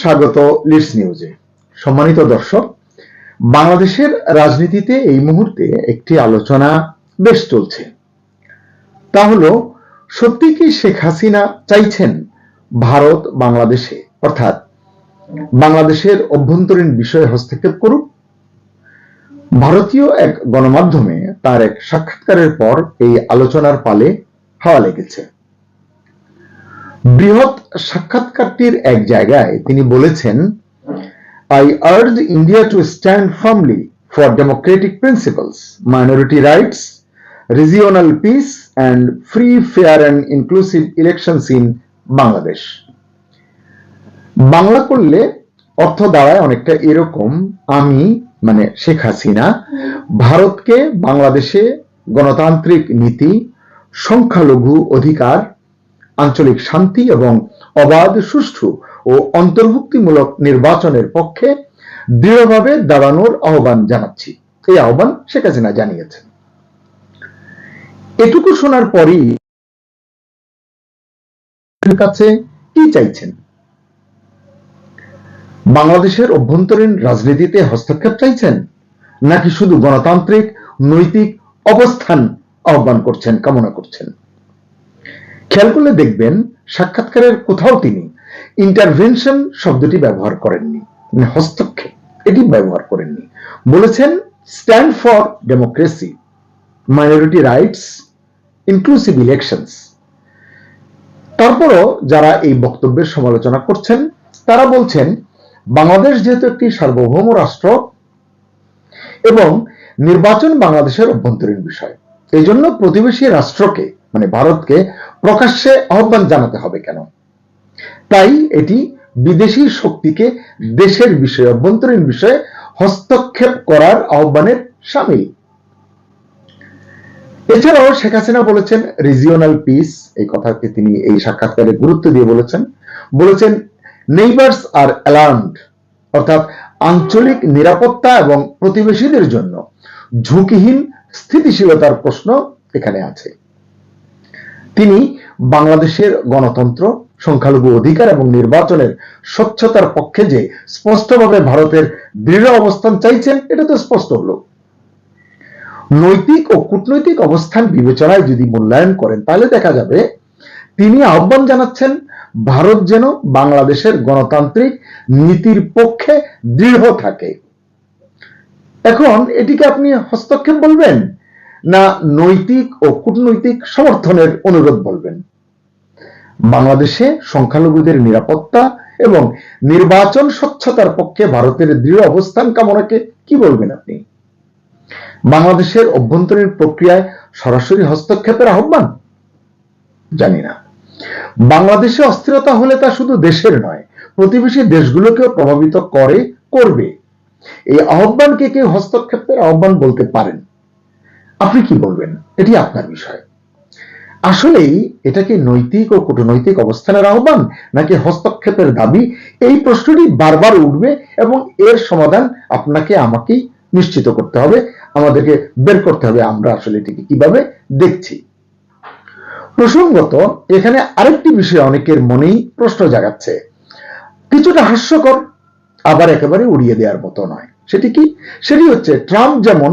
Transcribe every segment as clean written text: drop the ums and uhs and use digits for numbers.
স্বাগত লিডস নিউজে। সম্মানিত দর্শক, বাংলাদেশের রাজনীতিতে এই মুহূর্তে একটি আলোচনা বেশ চলছে। তা হলো, সত্যি কি শেখ হাসিনা চাইছেন ভারত বাংলাদেশে অর্থাৎ বাংলাদেশের অভ্যন্তরীণ বিষয়ে হস্তক্ষেপ করুক? ভারতীয় এক গণমাধ্যমে তার এক সাক্ষাৎকারের পর এই আলোচনার পালে হাওয়া লেগেছে। বৃহৎ সাক্ষাৎকারটির এক জায়গায় তিনি বলেছেন, I urge India to stand firmly for democratic principles, minority rights, regional peace and free, fair and inclusive elections in Bangladesh. Bangla করলে অর্থ দাঁড়ায় অনেকটা এরকম, আমি মানে শেখ হাসিনা ভারতকে বাংলাদেশে গণতান্ত্রিক নীতি, সংখ্যালঘু অধিকার, আঞ্চলিক শান্তি এবং অবাধ, সুষ্ঠু ও অন্তর্ভুক্তিমূলক নির্বাচনের পক্ষে দৃঢ়ভাবে দাঁড়ানোর আহ্বান জানাচ্ছি। এই আহ্বান শেখ হাসিনা জানিয়েছেন। এটুকু শোনার পরই কাছে কি চাইছেন? বাংলাদেশের অভ্যন্তরীণ রাজনীতিতে হস্তক্ষেপ চাইছেন, নাকি শুধু গণতান্ত্রিক নৈতিক অবস্থান আহ্বান করছেন, কামনা করছেন? খেয়াল করলে দেখবেন সাক্ষাৎকারের কোথাও তিনি ইন্টারভেনশন শব্দটি ব্যবহার করেননি, মানে হস্তক্ষেপ এটি ব্যবহার করেননি। বলেছেন stand for democracy, minority rights, inclusive elections. তারপরও যারা এই বক্তব্যের সমালোচনা করছেন তারা বলছেন বাংলাদেশ যেহেতু একটি সার্বভৌম রাষ্ট্র এবং নির্বাচন বাংলাদেশের অভ্যন্তরীণ বিষয়, এই জন্য প্রতিবেশী রাষ্ট্রকে মানে ভারতকে প্রকাশ্যে আহ্বান জানাতে হবে কেন? তাই এটি বিদেশি শক্তিকে দেশের বিষয়ে, অভ্যন্তরীণ বিষয়ে হস্তক্ষেপ করার আহ্বানের শামিল। এছাড়াও শেখ হাসিনা বলেছেন রিজিওনাল পিস, এই কথাকে তিনি এই সাক্ষাৎকারে গুরুত্ব দিয়ে বলেছেন নেইবার্স আর অ্যালার্মড, অর্থাৎ আঞ্চলিক নিরাপত্তা এবং প্রতিবেশীদের জন্য ঝুঁকিহীন স্থিতিশীলতার প্রশ্ন এখানে আছে। তিনি বাংলাদেশের গণতন্ত্র, সংখ্যালঘু অধিকার এবং নির্বাচনের স্বচ্ছতার পক্ষে যে স্পষ্টভাবে ভারতের দৃঢ় অবস্থান চাইছেন, এটা তো স্পষ্ট হলো। নৈতিক ও কূটনৈতিক অবস্থান বিবেচনায় যদি মূল্যায়ন করেন তাহলে দেখা যাবে তিনি আহ্বান জানাচ্ছেন ভারত যেন বাংলাদেশের গণতান্ত্রিক নীতির পক্ষে দৃঢ় থাকে। এখন এটিকে আপনি হস্তক্ষেপ বলবেন, না নৈতিক ও কূটনৈতিক সমর্থনের অনুরোধ বলবেন? বাংলাদেশে সংখ্যালঘুদের নিরাপত্তা এবং নির্বাচন স্বচ্ছতার পক্ষে ভারতের দৃঢ় অবস্থান কামনাকে কি বলবেন আপনি? বাংলাদেশের অভ্যন্তরীণ প্রক্রিয়ায় সরাসরি হস্তক্ষেপের আহ্বান? জানি না। বাংলাদেশে অস্থিরতা হলে তা শুধু দেশের নয়, প্রতিবেশী দেশগুলোকেও প্রভাবিত করবে। এই আহ্বানকে কেউ হস্তক্ষেপের আহ্বান বলতে পারেন? আপনি কি বলবেন? এটি আপনার বিষয়। আসলেই এটা কি নৈতিক ও কূটনৈতিক অবস্থানের আহ্বান নাকি হস্তক্ষেপের দাবি? এই প্রশ্নটি বারবার উঠবে এবং এর সমাধান আপনাকে আমাকেই নিশ্চিত করতে হবে, আমাদেরকে বের করতে হবে আমরা আসলে এটিকে কিভাবে দেখছি। প্রসঙ্গত এখানে আরেকটি বিষয় অনেকের মনেই প্রশ্ন জাগাচ্ছে, কিছুটা হাস্যকর আবার একেবারে উড়িয়ে দেওয়ার মতো নয়। সেটি হচ্ছে ট্রাম্প যেমন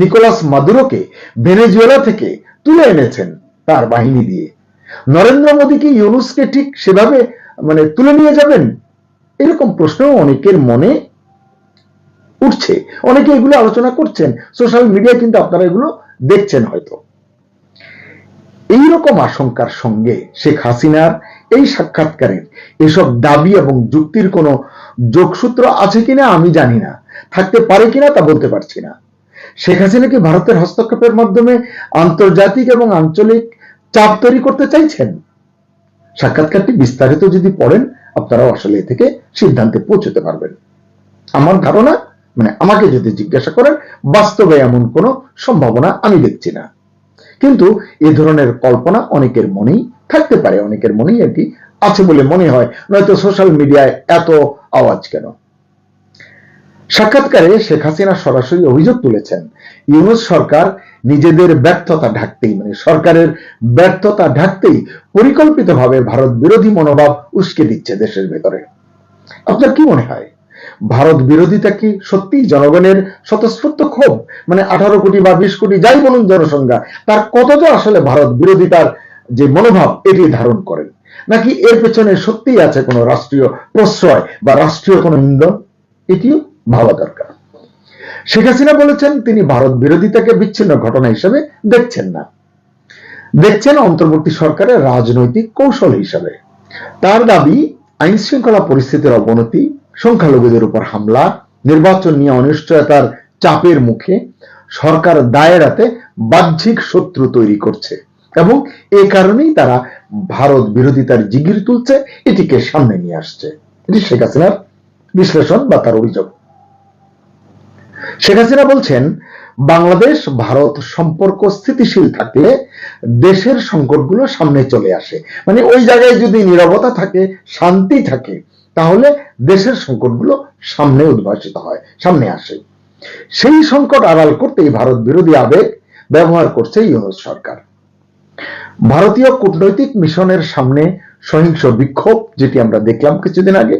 নিকোলাস মাদুরোকে ভেনেজুয়েলা থেকে তুলে এনেছেন তার বাহিনী দিয়ে, নরেন্দ্র মোদী কি ইউনূসকে ঠিক সেভাবে তুলে নিয়ে যাবেন? এরকম প্রশ্ন অনেকের মনে উঠছে, অনেকে এগুলো আলোচনা করছেন সোশ্যাল মিডিয়ায়, কিন্তু আপনারা এগুলো দেখছেন হয়তো। এইরকম আশঙ্কার সঙ্গে শেখ হাসিনার এই সাক্ষাৎকারের এসব দাবি এবং যুক্তির কোনো যোগসূত্র আছে কিনা আমি জানি না, থাকতে পারে কিনা তা বলতে পারছি না। শেখ হাসিনা কি ভারতের হস্তক্ষেপের মাধ্যমে আন্তর্জাতিক এবং আঞ্চলিক চাপ তৈরি করতে চাইছেন? সাক্ষাৎকারটি বিস্তারিত যদি পড়েন আপনারাও আসলে এ থেকে সিদ্ধান্তে পৌঁছতে পারবেন। আমার ধারণা, আমাকে যদি জিজ্ঞাসা করেন, বাস্তবে এমন কোনো সম্ভাবনা আমি দেখছি না, কিন্তু এ ধরনের কল্পনা অনেকের মনেই থাকতে পারে, অনেকের মনেই এটি আছে বলে মনে হয়, নয়তো সোশ্যাল মিডিয়ায় এত আওয়াজ কেন? সাক্ষাৎকারে শেখ হাসিনা সরাসরি অভিযোগ তুলেছেন ইউনূস সরকার নিজেদের ব্যর্থতা ঢাকতেই, সরকারের ব্যর্থতা ঢাকতেই পরিকল্পিতভাবে ভারত বিরোধী মনোভাব উস্কে দিচ্ছে দেশের ভেতরে। আপনার কি মনে হয়, ভারত বিরোধিতা কি সত্যি জনগণের স্বতঃস্ফূর্ত ক্ষোভ? মানে 18 কোটি বা 20 কোটি যাই বলুন জনসংখ্যা, তার কতটা আসলে ভারত বিরোধিতার যে মনোভাব এটি ধারণ করেন, নাকি এর পেছনে সত্যিই আছে কোনো রাষ্ট্রীয় প্রশ্রয় বা রাষ্ট্রীয় কোনো ইন্ধন? এটিও ভাবা দরকার। শেখ হাসিনা বলেছেন তিনি ভারত বিরোধিতাকে বিচ্ছিন্ন ঘটনা হিসেবে দেখছেন না, দেখছেন অন্তর্বর্তী সরকারের রাজনৈতিক কৌশল হিসাবে। তার দাবি, আইন শৃঙ্খলা পরিস্থিতির অবনতি, সংখ্যালঘুদের উপর হামলা, নির্বাচন নিয়ে অনিশ্চয়তার চাপের মুখে সরকার দায়েরাতে বাহ্যিক শত্রু তৈরি করছে এবং এ কারণেই তারা ভারত বিরোধিতার জিগির তুলছে, এটিকে সামনে নিয়ে আসছে। এটি শেখ হাসিনার বিশ্লেষণ বা তার অভিযোগ। শেখ হাসিনা বলছেন, বাংলাদেশ ভারত সম্পর্ক স্থিতিশীল থাকলে দেশের সংকটগুলো সামনে চলে আসে। মানে ওই জায়গায় যদি নীরবতা থাকে, শান্তি থাকে, তাহলে দেশের সংকটগুলো সামনে উদ্ভাসিত হয়, সামনে আসে। সেই সংকট আড়াল করতেই ভারত বিরোধী আবেগ ব্যবহার করছে ইউনূস সরকার। ভারতীয় কূটনৈতিক মিশনের সামনে সহিংস বিক্ষোভ, যেটি আমরা দেখলাম কিছুদিন আগে,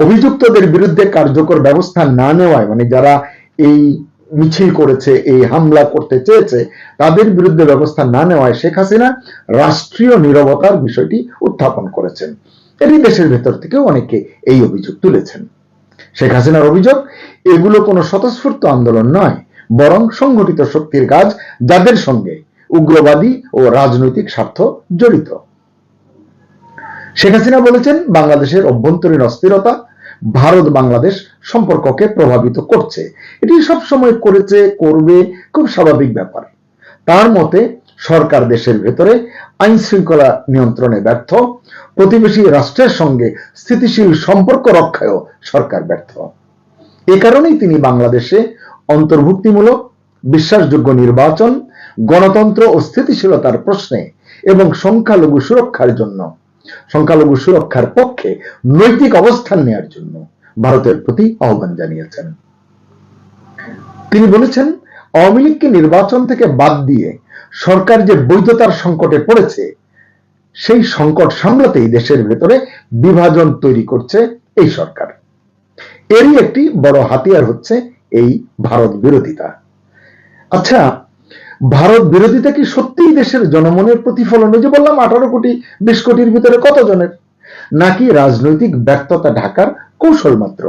অভিযুক্তদের বিরুদ্ধে কার্যকর ব্যবস্থা না নেওয়ায়, মানে যারা এই মিছিল করেছে, এই হামলা করতে চেয়েছে, তাদের বিরুদ্ধে ব্যবস্থা না নেওয়ায় শেখ হাসিনা রাষ্ট্রীয় নীরবতার বিষয়টি উত্থাপন করেছেন। এটি দেশের ভেতর থেকেও অনেকে এই অভিযোগ তুলেছেন। শেখ হাসিনার অভিযোগ, এগুলো কোনো স্বতঃস্ফূর্ত আন্দোলন নয়, বরং সংগঠিত শক্তির কাজ, যাদের সঙ্গে উগ্রবাদী ও রাজনৈতিক স্বার্থ জড়িত। শেখ হাসিনা বলেছেন, বাংলাদেশের অভ্যন্তরীণ অস্থিরতা ভারত বাংলাদেশ সম্পর্ককে প্রভাবিত করছে। এটি সবসময় করেছে, করবে, খুব স্বাভাবিক ব্যাপার। তার মতে সরকার দেশের ভেতরে আইন শৃঙ্খলা নিয়ন্ত্রণে ব্যর্থ, প্রতিবেশী রাষ্ট্রের সঙ্গে স্থিতিশীল সম্পর্ক রক্ষায়ও সরকার ব্যর্থ। এ কারণেই তিনি বাংলাদেশে অন্তর্ভুক্তিমূলক বিশ্বাসযোগ্য নির্বাচন, গণতন্ত্র ও স্থিতিশীলতার প্রশ্নে এবং সংখ্যালঘু সুরক্ষার পক্ষে নৈতিক অবস্থান নেওয়ার জন্য ভারতের প্রতি আহ্বান জানিয়েছেন। তিনি বলেছেন, আওয়ামী লীগকে নির্বাচন থেকে বাদ দিয়ে সরকার যে বৈধতার সংকটে পড়েছে, সেই সংকট সামলাতেই দেশের ভেতরে বিভাজন তৈরি করছে এই সরকার। এরই একটি বড় হাতিয়ার হচ্ছে এই ভারত বিরোধিতা। আচ্ছা, ভারত বিরোধিতা কি সত্যিই দেশের জনমনের প্রতিফলন? যে বললাম 18 কোটি 20 কোটির ভিতরে কতজনের, নাকি রাজনৈতিক ব্যর্থতা ঢাকার কৌশল মাত্র?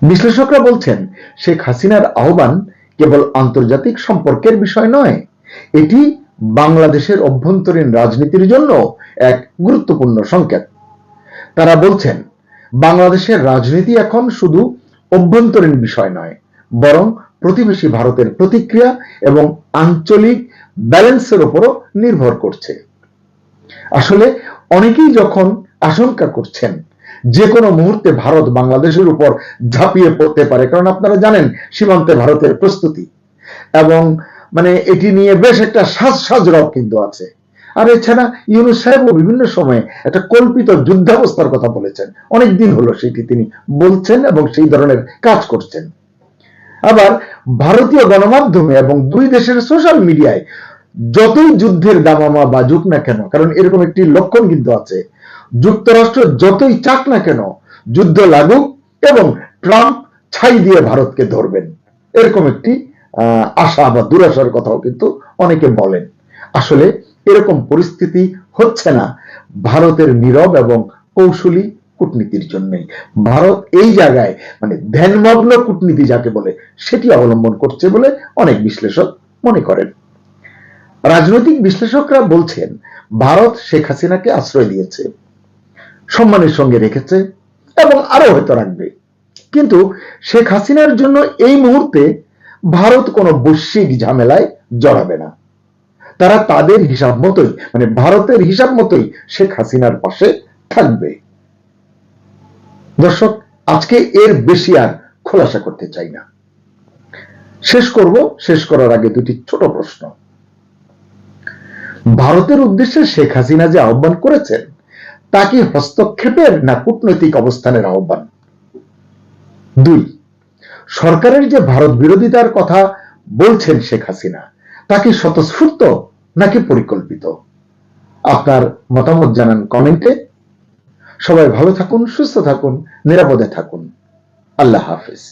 বিশ্লেষকরা বলছেন, শেখ হাসিনার আহ্বান কেবল আন্তর্জাতিক সম্পর্কের বিষয় নয়, এটি বাংলাদেশের অভ্যন্তরীণ রাজনীতির জন্য এক গুরুত্বপূর্ণ সংকেত। তারা বলছেন, বাংলাদেশের রাজনীতি এখন শুধু অভ্যন্তরীণ বিষয় নয়, বরং প্রতিবেশী ভারতের প্রতিক্রিয়া এবং আঞ্চলিক ব্যালেন্সের উপরও নির্ভর করছে। আসলে অনেকেই যখন আশঙ্কা করছেন যে কোনো মুহূর্তে ভারত বাংলাদেশের উপর ঝাঁপিয়ে পড়তে পারে, কারণ আপনারা জানেন সীমান্তে ভারতের প্রস্তুতি, এবং মানে এটি নিয়ে বেশ একটা সাজরব কিন্তু আছে। আর এছাড়া ইউনূস সাহেবও বিভিন্ন সময়ে একটা কল্পিত যুদ্ধাবস্থার কথা বলেছেন, অনেকদিন হলো সেটি তিনি বলছেন এবং সেই ধরনের কাজ করছেন। আবার ভারতীয় গণমাধ্যমে এবং দুই দেশের সোশ্যাল মিডিয়ায় যতই যুদ্ধের দামামা বাজুক না কেন, কারণ এরকম একটি লক্ষণ কিন্তু আছে, যুক্তরাষ্ট্র যতই চাক না কেন যুদ্ধ লাগুক এবং ট্রাম্প ছাই দিয়ে ভারতকে ধরবেন, এরকম একটি আশা বা দুরাশার কথাও কিন্তু অনেকে বলেন। আসলে এরকম পরিস্থিতি হচ্ছে না ভারতের নীরব এবং কৌশলী কূটনীতির জন্যই। ভারত এই জায়গায় মানে ধ্যানমগ্ন কূটনীতি যাকে বলে সেটি অবলম্বন করছে বলে অনেক বিশ্লেষক মনে করেন। রাজনৈতিক বিশ্লেষকরা বলছেন, ভারত শেখ হাসিনাকে আশ্রয় দিয়েছে, সম্মানের সঙ্গে রেখেছে এবং আরো হয়তো রাখবে, কিন্তু শেখ হাসিনার জন্য এই মুহূর্তে ভারত কোনো বৈশ্বিক ঝামেলায় জড়াবে না। তারা তাদের হিসাব মতোই, মানে ভারতের হিসাব মতোই শেখ হাসিনার পাশে থাকবে। দর্শক, আজকে এর বেশি আর খোলাসা করতে চাই না, শেষ করার আগে দুটি ছোট প্রশ্ন। ভারতের উদ্দেশ্যে শেখ হাসিনা যে আহ্বান করেছেন, তা কি হস্তক্ষেপের না কূটনৈতিক অবস্থানের আহ্বান? 2, সরকারের যে ভারত বিরোধিতার কথা বলছেন শেখ হাসিনা, তা কি স্বতঃস্ফূর্ত নাকি পরিকল্পিত? আপনার মতামত জানান কমেন্টে। সবাই ভালো থাকুন, সুস্থ থাকুন, নিরাপদে থাকুন। আল্লাহ হাফেজ।